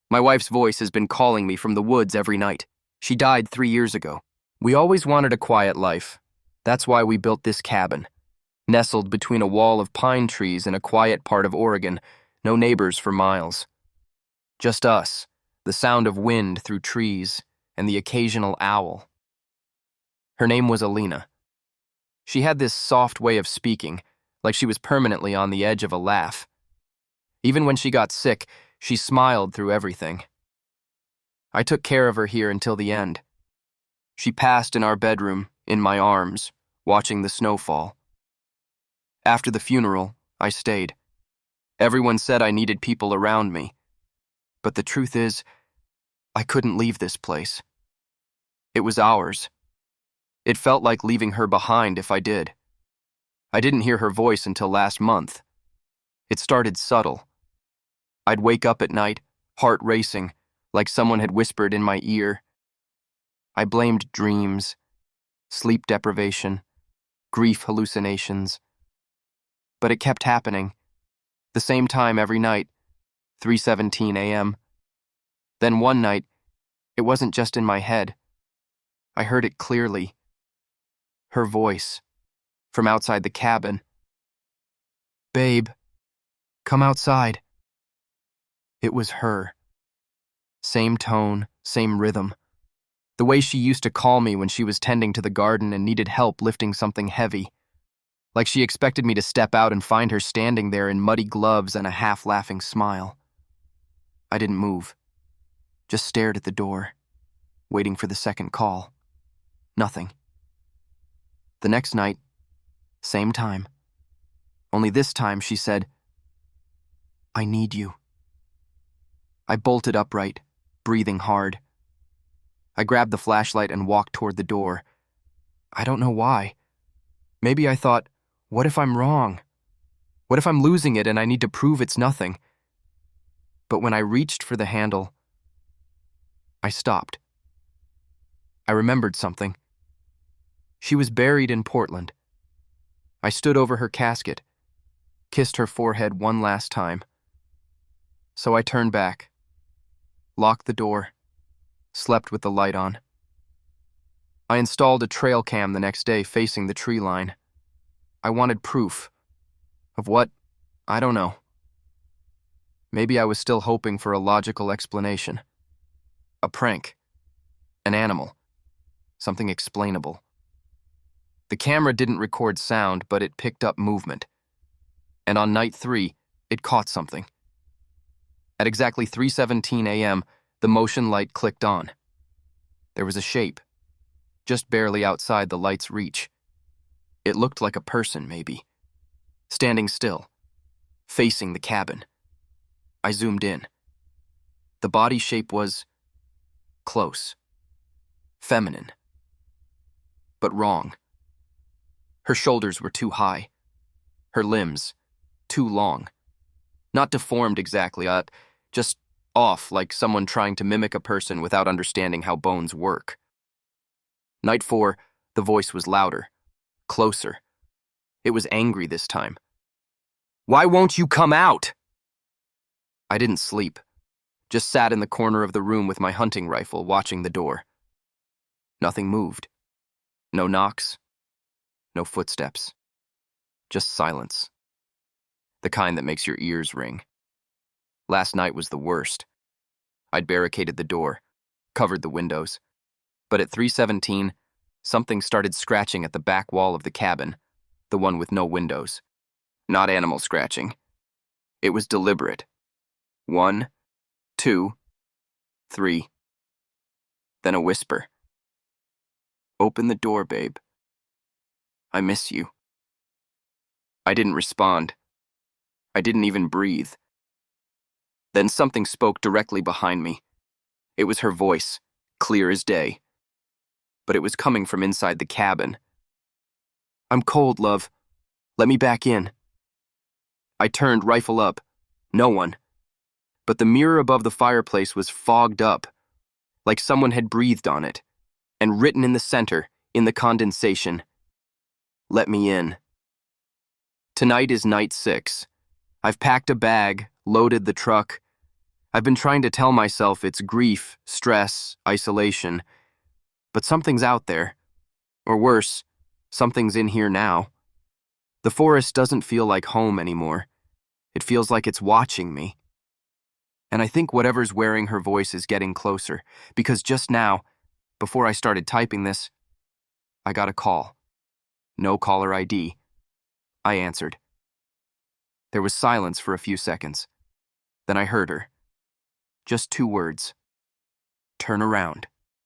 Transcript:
My wife's voice has been calling me from the woods every night. She died 3 years ago. We always wanted a quiet life. That's why we built this cabin. Nestled between a wall of pine trees in a quiet part of Oregon, no neighbors for miles. Just us, the sound of wind through trees, and the occasional owl. Her name was Alina. She had this soft way of speaking, like she was permanently on the edge of a laugh. Even when she got sick, she smiled through everything. I took care of her here until the end. She passed in our bedroom, in my arms, watching the snow fall. After the funeral, I stayed. Everyone said I needed people around me. But the truth is, I couldn't leave this place. It was ours. It felt like leaving her behind if I did. I didn't hear her voice until last month. It started subtle. I'd wake up at night, heart racing, like someone had whispered in my ear. I blamed dreams, sleep deprivation, grief hallucinations. But it kept happening. The same time every night, 3:17 a.m. Then one night, it wasn't just in my head. I heard it clearly. Her voice, from outside the cabin. "Babe, come outside." It was her. Same tone, same rhythm. The way she used to call me when she was tending to the garden and needed help lifting something heavy. Like she expected me to step out and find her standing there in muddy gloves and a half-laughing smile. I didn't move. Just stared at the door, waiting for the second call. Nothing. The next night, same time. Only this time she said, "I need you." I bolted upright, breathing hard. I grabbed the flashlight and walked toward the door. I don't know why. Maybe I thought, what if I'm wrong? What if I'm losing it and I need to prove it's nothing? But when I reached for the handle, I stopped. I remembered something. She was buried in Portland. I stood over her casket, kissed her forehead one last time. So I turned back, locked the door, slept with the light on. I installed a trail cam the next day facing the tree line. I wanted proof. Of what? I don't know. Maybe I was still hoping for a logical explanation. A prank. An animal. Something explainable. The camera didn't record sound, but it picked up movement. And on night 3, it caught something. At exactly 3:17 a.m., the motion light clicked on. There was a shape, just barely outside the light's reach. It looked like a person, maybe. Standing still, facing the cabin. I zoomed in. The body shape was close, feminine, but wrong. Her shoulders were too high, her limbs too long. Not deformed exactly, just off, like someone trying to mimic a person without understanding how bones work. Night 4, the voice was louder, closer. It was angry this time. "Why won't you come out?" I didn't sleep, just sat in the corner of the room with my hunting rifle, watching the door. Nothing moved. No knocks, no footsteps. Just silence. The kind that makes your ears ring. Last night was the worst. I'd barricaded the door, covered the windows. But at 3:17, something started scratching at the back wall of the cabin, the one with no windows. Not animal scratching. It was deliberate. 1, 2, 3. Then a whisper. "Open the door, babe. I miss you." I didn't respond. I didn't even breathe. Then something spoke directly behind me. It was her voice, clear as day. But it was coming from inside the cabin. "I'm cold, love. Let me back in." I turned, rifle up. No one. But the mirror above the fireplace was fogged up, like someone had breathed on it, and written in the center, in the condensation, "Let me in." Tonight is night 6. I've packed a bag, loaded the truck. I've been trying to tell myself it's grief, stress, isolation, but something's out there. Or worse, something's in here now. The forest doesn't feel like home anymore. It feels like it's watching me. And I think whatever's wearing her voice is getting closer, because just now, before I started typing this, I got a call. No caller ID. I answered. There was silence for a few seconds. Then I heard her. Just 2 words. Turn around.